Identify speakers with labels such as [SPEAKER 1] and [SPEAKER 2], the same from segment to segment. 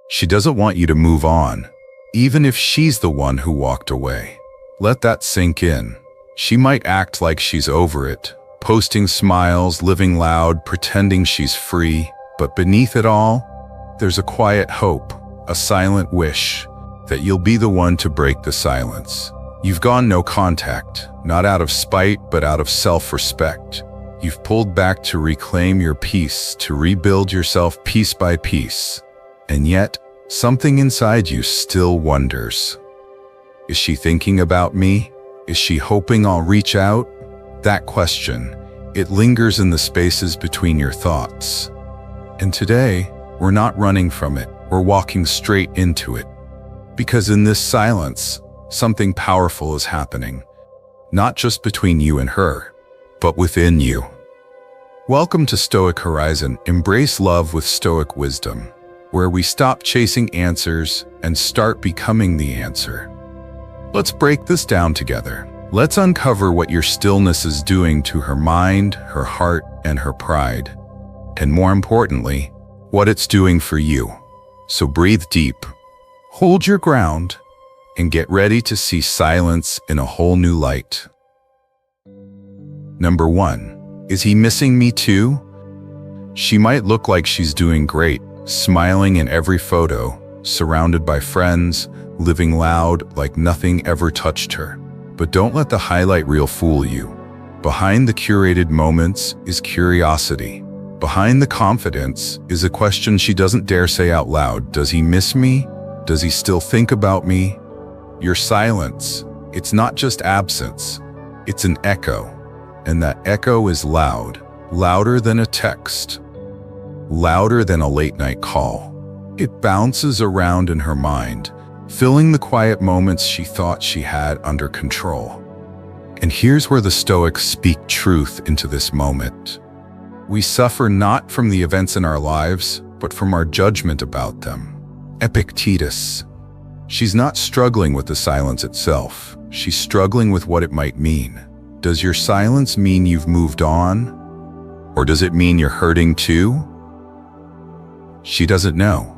[SPEAKER 1] She doesn't want you to move on, even if she's the one who walked away. Let that sink in. She might act like she's over it, posting smiles, living loud, pretending she's free, but beneath it all, there's a quiet hope, a silent wish that you'll be the one to break the silence. You've gone no contact, not out of spite, but out of self-respect. You've pulled back to reclaim your peace, to rebuild yourself piece by piece. And yet, something inside you still wonders. Is she thinking about me? Is she hoping I'll reach out? That question, it lingers in the spaces between your thoughts. And today, we're not running from it, we're walking straight into it. Because in this silence, something powerful is happening. Not just between you and her, but within you. Welcome to Stoic Horizon. Embrace love with Stoic wisdom, where we stop chasing answers and start becoming the answer. Let's break this down together. Let's uncover what your stillness is doing to her mind, her heart, and her pride. And more importantly, what it's doing for you. So breathe deep, hold your ground, and get ready to see silence in a whole new light. Number 1. Is he missing me too? She might look like she's doing great, smiling in every photo, surrounded by friends, living loud like nothing ever touched her. But don't let the highlight reel fool you. Behind the curated moments is curiosity. Behind the confidence is a question she doesn't dare say out loud. Does he miss me? Does he still think about me? Your silence, it's not just absence, it's an echo. And that echo is loud, louder than a text, louder than a late-night call. It bounces around in her mind, filling the quiet moments she thought she had under control. And here's where the Stoics speak truth into this moment. We suffer not from the events in our lives, but from our judgment about them. Epictetus. She's not struggling with the silence itself. She's struggling with what it might mean. Does your silence mean you've moved on? Or does it mean you're hurting too? She doesn't know.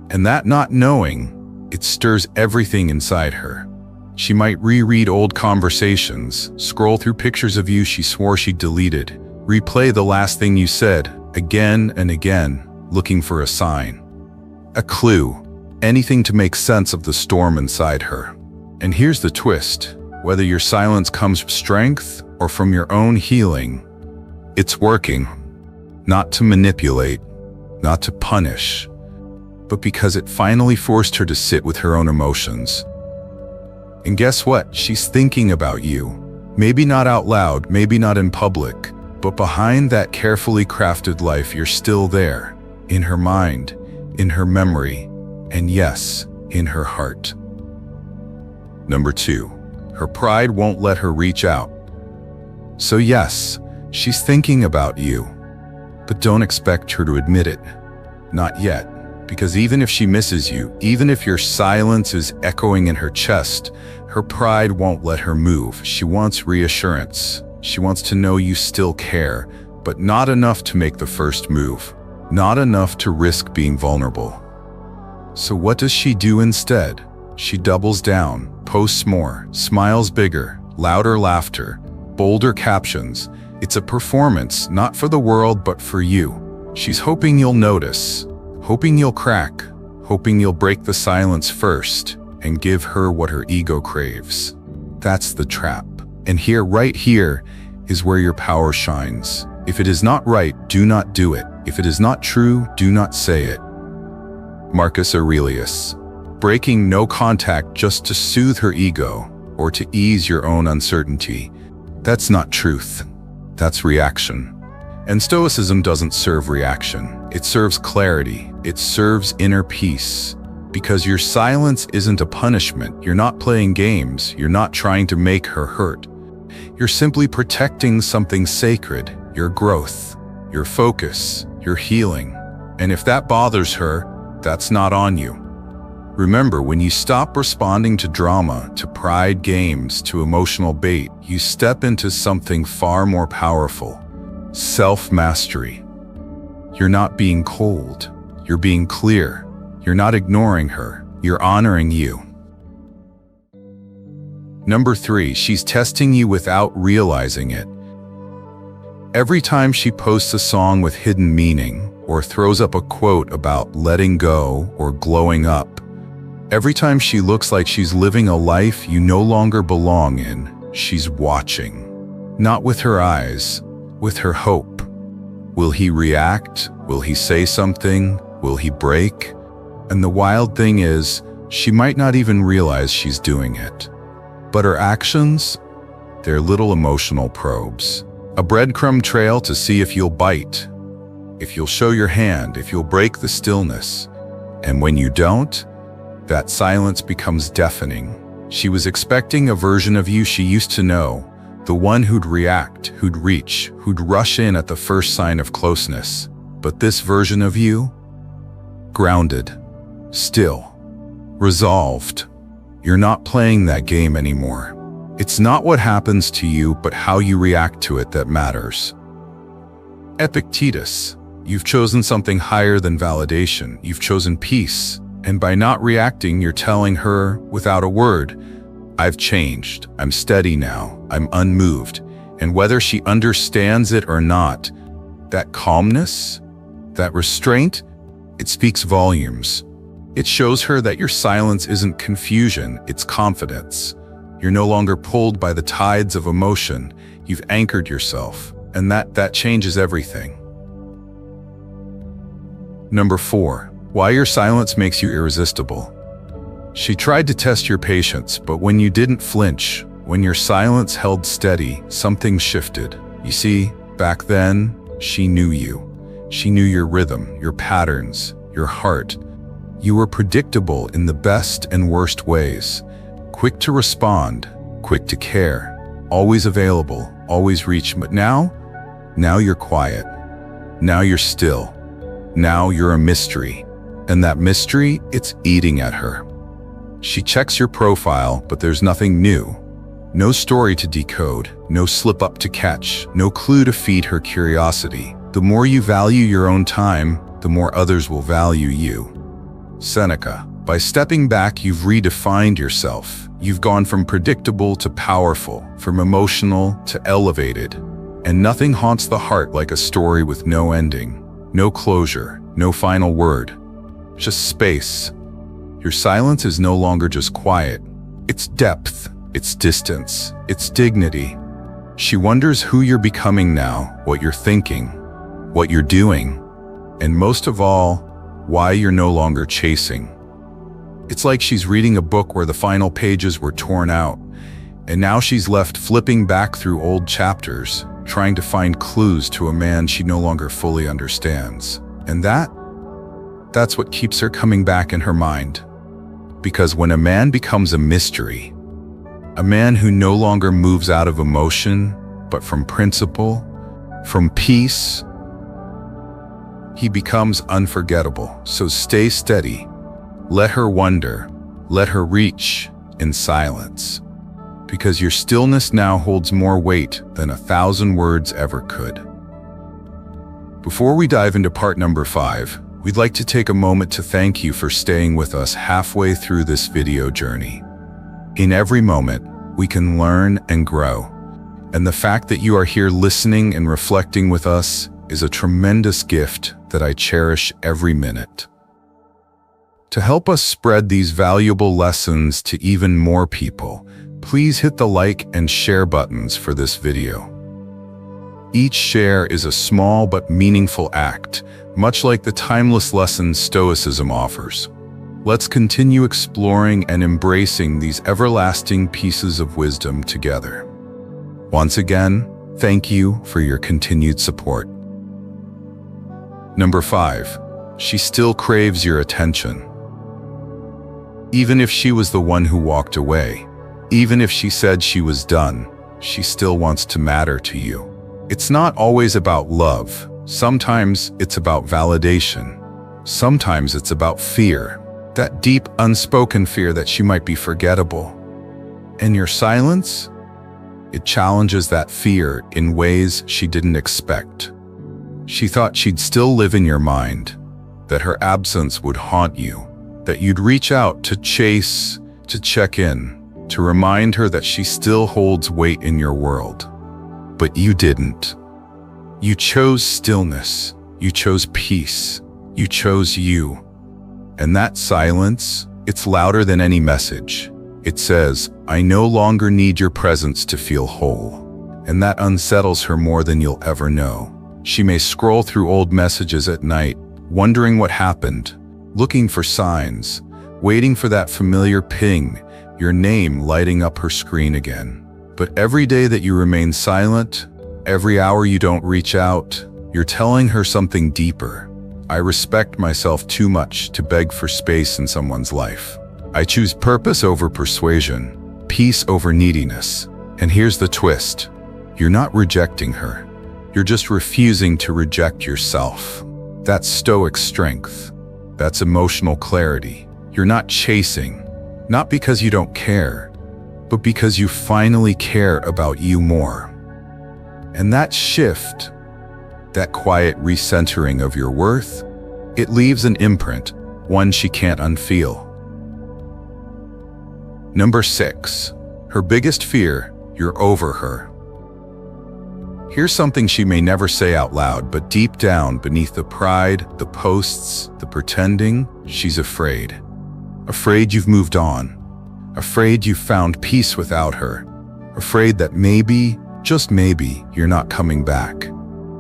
[SPEAKER 1] And that not knowing, it stirs everything inside her. She might reread old conversations, scroll through pictures of you she swore she deleted, replay the last thing you said again and again, looking for a sign, a clue, anything to make sense of the storm inside her. And here's the twist. Whether your silence comes from strength or from your own healing, it's working. Not to manipulate, not to punish, but because it finally forced her to sit with her own emotions. And guess what? She's thinking about you. Maybe not out loud, maybe not in public, but behind that carefully crafted life, you're still there. In her mind, in her memory, and yes, in her heart. Number 2. Her pride won't let her reach out. So yes, she's thinking about you, but don't expect her to admit it. Not yet, because even if she misses you, even if your silence is echoing in her chest, her pride won't let her move. She wants reassurance. She wants to know you still care, but not enough to make the first move, not enough to risk being vulnerable. So what does she do instead? She doubles down, posts more, smiles bigger, louder laughter, bolder captions. It's a performance, not for the world, but for you. She's hoping you'll notice, hoping you'll crack, hoping you'll break the silence first and give her what her ego craves. That's the trap. And here, right here, is where your power shines. If it is not right, do not do it. If it is not true, do not say it. Marcus Aurelius. Breaking no contact just to soothe her ego or to ease your own uncertainty. That's not truth. That's reaction. And Stoicism doesn't serve reaction. It serves clarity. It serves inner peace. Because your silence isn't a punishment. You're not playing games. You're not trying to make her hurt. You're simply protecting something sacred, your growth, your focus, your healing. And if that bothers her, that's not on you. Remember, when you stop responding to drama, to pride games, to emotional bait, you step into something far more powerful. Self-mastery. You're not being cold. You're being clear. You're not ignoring her. You're honoring you. Number 3, she's testing you without realizing it. Every time she posts a song with hidden meaning, or throws up a quote about letting go or glowing up, every time she looks like she's living a life you no longer belong in, she's watching. Not with her eyes, with her hope. Will he react? Will he say something? Will he break? And the wild thing is, she might not even realize she's doing it. But her actions? They're little emotional probes. A breadcrumb trail to see if you'll bite, if you'll show your hand, if you'll break the stillness. And when you don't, that silence becomes deafening. She was expecting a version of you she used to know, the one who'd react, who'd reach, who'd rush in at the first sign of closeness. But this version of you? Grounded, still, resolved. You're not playing that game anymore. It's not what happens to you, but how you react to it that matters. Epictetus, you've chosen something higher than validation. You've chosen peace. And by not reacting, you're telling her, without a word, I've changed. I'm steady now. I'm unmoved. And whether she understands it or not, that calmness, that restraint, it speaks volumes. It shows her that your silence isn't confusion, it's confidence. You're no longer pulled by the tides of emotion. You've anchored yourself, and that changes everything. Number 4, why your silence makes you irresistible. She tried to test your patience, but when you didn't flinch, when your silence held steady, something shifted. You see, back then, she knew you. She knew your rhythm, your patterns, your heart. You were predictable in the best and worst ways. Quick to respond, quick to care, always available, always reach. But now you're quiet. Now you're still. Now you're a mystery. And that mystery, it's eating at her. She checks your profile, but there's nothing new. No story to decode, no slip up to catch, no clue to feed her curiosity. The more you value your own time, the more others will value you. Seneca, by stepping back, you've redefined yourself. You've gone from predictable to powerful, from emotional to elevated. And nothing haunts the heart like a story with no ending, no closure, no final word. Just space. Your silence is no longer just quiet. It's depth, it's distance, it's dignity. She wonders who you're becoming now, what you're thinking, what you're doing, and most of all, why you're no longer chasing. It's like she's reading a book where the final pages were torn out, and now she's left flipping back through old chapters, trying to find clues to a man she no longer fully understands. And that's what keeps her coming back in her mind. Because when a man becomes a mystery, a man who no longer moves out of emotion, but from principle, from peace, he becomes unforgettable. So stay steady. Let her wonder. Let her reach in silence. Because your stillness now holds more weight than 1,000 words ever could. Before we dive into part number 5, we'd like to take a moment to thank you for staying with us halfway through this video journey. In every moment, we can learn and grow. And the fact that you are here listening and reflecting with us is a tremendous gift that I cherish every minute. To help us spread these valuable lessons to even more people, please hit the like and share buttons for this video. Each share is a small but meaningful act, much like the timeless lessons Stoicism offers. Let's continue exploring and embracing these everlasting pieces of wisdom together. Once again, thank you for your continued support. Number 5, she still craves your attention. Even if she was the one who walked away, even if she said she was done, she still wants to matter to you. It's not always about love. Sometimes it's about validation. Sometimes it's about fear, that deep, unspoken fear that she might be forgettable. And your silence? It challenges that fear in ways she didn't expect. She thought she'd still live in your mind, that her absence would haunt you, that you'd reach out to chase, to check in, to remind her that she still holds weight in your world. But you didn't. You chose stillness. You chose peace. You chose you. And that silence, it's louder than any message. It says, I no longer need your presence to feel whole. And that unsettles her more than you'll ever know. She may scroll through old messages at night, wondering what happened, looking for signs, waiting for that familiar ping, your name lighting up her screen again. But every day that you remain silent, every hour you don't reach out, you're telling her something deeper. I respect myself too much to beg for space in someone's life. I choose purpose over persuasion, peace over neediness. And here's the twist. You're not rejecting her. You're just refusing to reject yourself. That's stoic strength. That's emotional clarity. You're not chasing, not because you don't care, but because you finally care about you more. And that shift, that quiet recentering of your worth, it leaves an imprint, one she can't unfeel. Number 6, her biggest fear, you're over her. Here's something she may never say out loud, but deep down beneath the pride, the posts, the pretending, she's afraid. Afraid you've moved on. Afraid you've found peace without her. Afraid that maybe, just maybe, you're not coming back.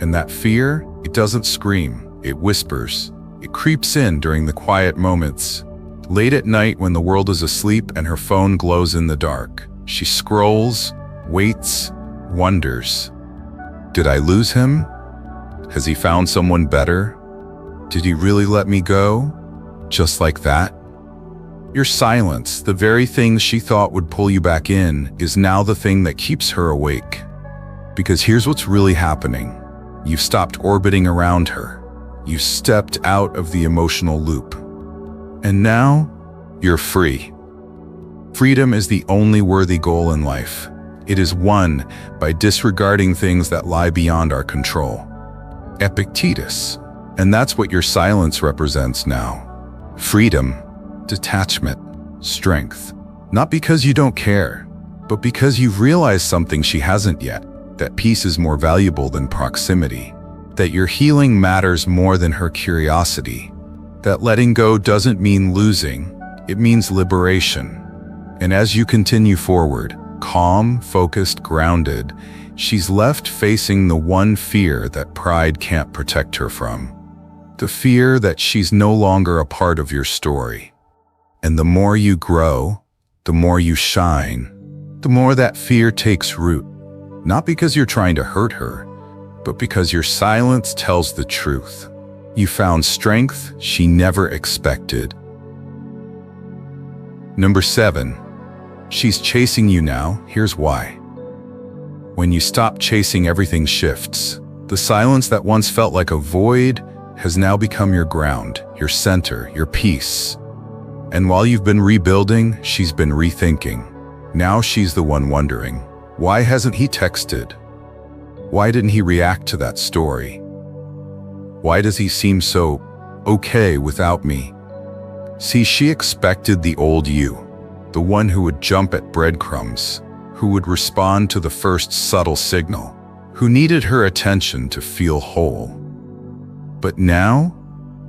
[SPEAKER 1] And that fear, it doesn't scream, it whispers. It creeps in during the quiet moments. Late at night when the world is asleep and her phone glows in the dark. She scrolls, waits, wonders. Did I lose him? Has he found someone better? Did he really let me go? Just like that? Your silence, the very thing she thought would pull you back in, is now the thing that keeps her awake. Because here's what's really happening. You've stopped orbiting around her. You stepped out of the emotional loop. And now, you're free. Freedom is the only worthy goal in life. It is won by disregarding things that lie beyond our control. Epictetus. And that's what your silence represents now. Freedom, detachment, strength. Not because you don't care, but because you've realized something she hasn't yet. That peace is more valuable than proximity. That your healing matters more than her curiosity. That letting go doesn't mean losing, it means liberation. And as you continue forward, calm, focused, grounded, she's left facing the one fear that pride can't protect her from. The fear that she's no longer a part of your story. And the more you grow, the more you shine, the more that fear takes root. Not because you're trying to hurt her, but because your silence tells the truth. You found strength she never expected. Number 7. She's chasing you now. Here's why. When you stop chasing, everything shifts. The silence that once felt like a void has now become your ground, your center, your peace. And while you've been rebuilding, she's been rethinking. Now she's the one wondering, why hasn't he texted? Why didn't he react to that story? Why does he seem so okay without me? See, she expected the old you, the one who would jump at breadcrumbs, who would respond to the first subtle signal, who needed her attention to feel whole. But now,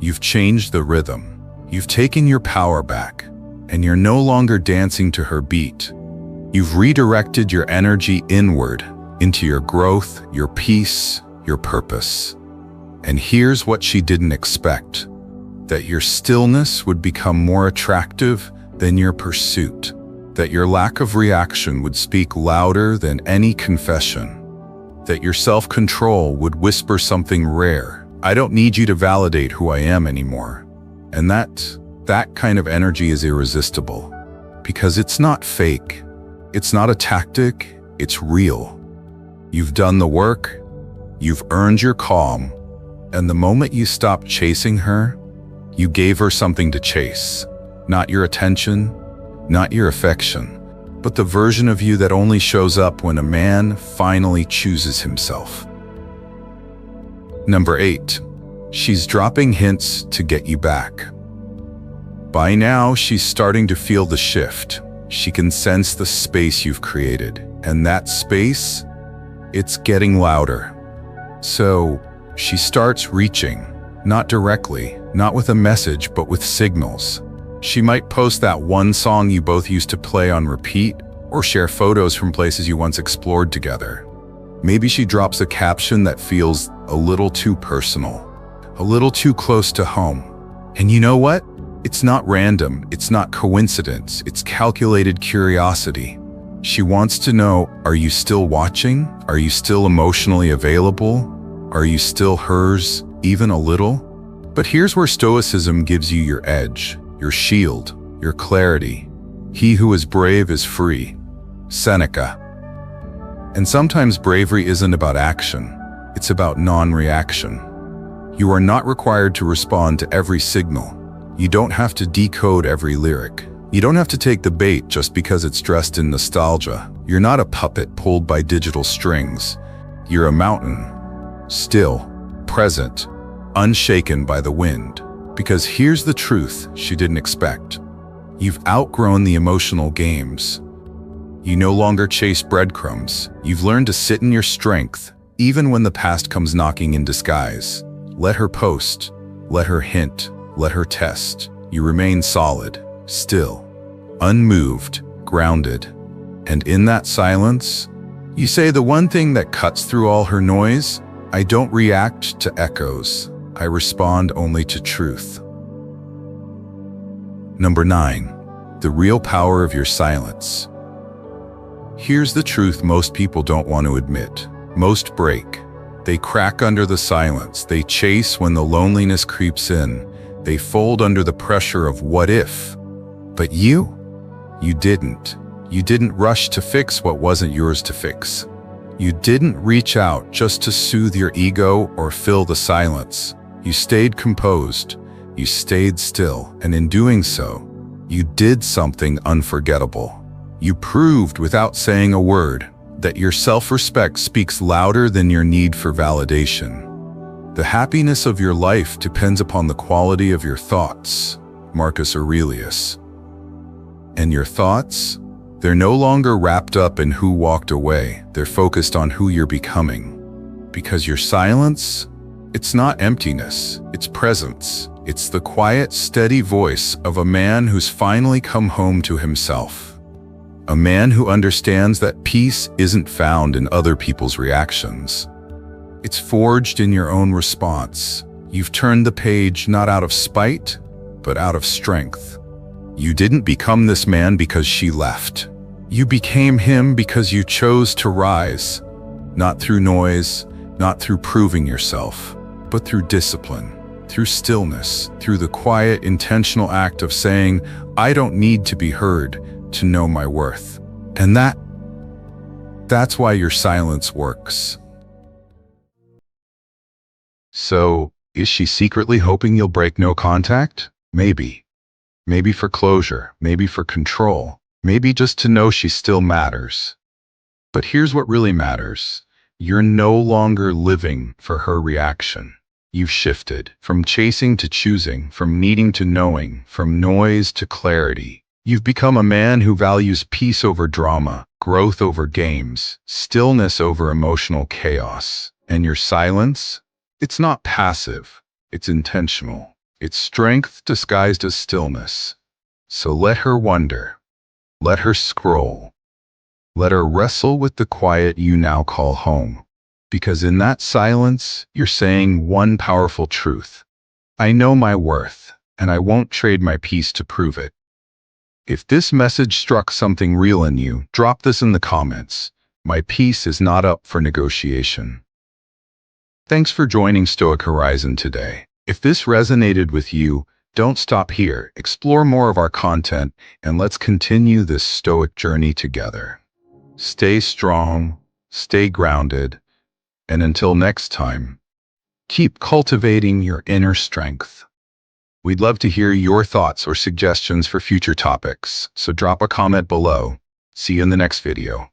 [SPEAKER 1] you've changed the rhythm. You've taken your power back, and you're no longer dancing to her beat. You've redirected your energy inward, into your growth, your peace, your purpose. And here's what she didn't expect, that your stillness would become more attractive than your pursuit, that your lack of reaction would speak louder than any confession, that your self-control would whisper something rare. I don't need you to validate who I am anymore. And that kind of energy is irresistible, because it's not fake, it's not a tactic, it's real. You've done the work, you've earned your calm, and the moment you stopped chasing her, you gave her something to chase. Not your attention, not your affection, but the version of you that only shows up when a man finally chooses himself. Number 8. She's dropping hints to get you back. By now, she's starting to feel the shift. She can sense the space you've created, and that space, it's getting louder. So she starts reaching, not directly, not with a message, but with signals. She might post that one song you both used to play on repeat, or share photos from places you once explored together. Maybe she drops a caption that feels a little too personal, a little too close to home. And you know what? It's not random, it's not coincidence, it's calculated curiosity. She wants to know, are you still watching? Are you still emotionally available? Are you still hers, even a little? But here's where Stoicism gives you your edge, your shield, your clarity. He who is brave is free. Seneca. And sometimes bravery isn't about action, it's about non-reaction. You are not required to respond to every signal. You don't have to decode every lyric. You don't have to take the bait just because it's dressed in nostalgia. You're not a puppet pulled by digital strings. You're a mountain, still, present, unshaken by the wind. Because here's the truth she didn't expect. You've outgrown the emotional games. You no longer chase breadcrumbs. You've learned to sit in your strength, even when the past comes knocking in disguise. Let her post, let her hint, let her test. You remain solid, still, unmoved, grounded. And in that silence, you say the one thing that cuts through all her noise: I don't react to echoes. I respond only to truth. Number 9, the real power of your silence. Here's the truth most people don't want to admit. Most break. They crack under the silence. They chase when the loneliness creeps in. They fold under the pressure of what if. But you didn't. You didn't rush to fix what wasn't yours to fix. You didn't reach out just to soothe your ego or fill the silence. You stayed composed. You stayed still. And in doing so, you did something unforgettable. You proved without saying a word that your self-respect speaks louder than your need for validation. The happiness of your life depends upon the quality of your thoughts, Marcus Aurelius. And your thoughts? They're no longer wrapped up in who walked away. They're focused on who you're becoming. Because your silence, it's not emptiness, it's presence. It's the quiet, steady voice of a man who's finally come home to himself. A man who understands that peace isn't found in other people's reactions. It's forged in your own response. You've turned the page not out of spite, but out of strength. You didn't become this man because she left. You became him because you chose to rise, not through noise, not through proving yourself, but through discipline, through stillness, through the quiet, intentional act of saying, I don't need to be heard to know my worth. And that's why your silence works. So, is she secretly hoping you'll break no contact? Maybe. Maybe for closure, maybe for control, maybe just to know she still matters. But here's what really matters. You're no longer living for her reaction. You've shifted from chasing to choosing, from needing to knowing, from noise to clarity. You've become a man who values peace over drama, growth over games, stillness over emotional chaos. And your silence? It's not passive, it's intentional. It's strength disguised as stillness. So let her wonder. Let her scroll. Let her wrestle with the quiet you now call home. Because in that silence, you're saying one powerful truth. I know my worth, and I won't trade my peace to prove it. If this message struck something real in you, drop this in the comments. My peace is not up for negotiation. Thanks for joining Stoic Horizon today. If this resonated with you, don't stop here. Explore more of our content, and let's continue this stoic journey together. Stay strong, stay grounded, and until next time, keep cultivating your inner strength. We'd love to hear your thoughts or suggestions for future topics, so drop a comment below. See you in the next video.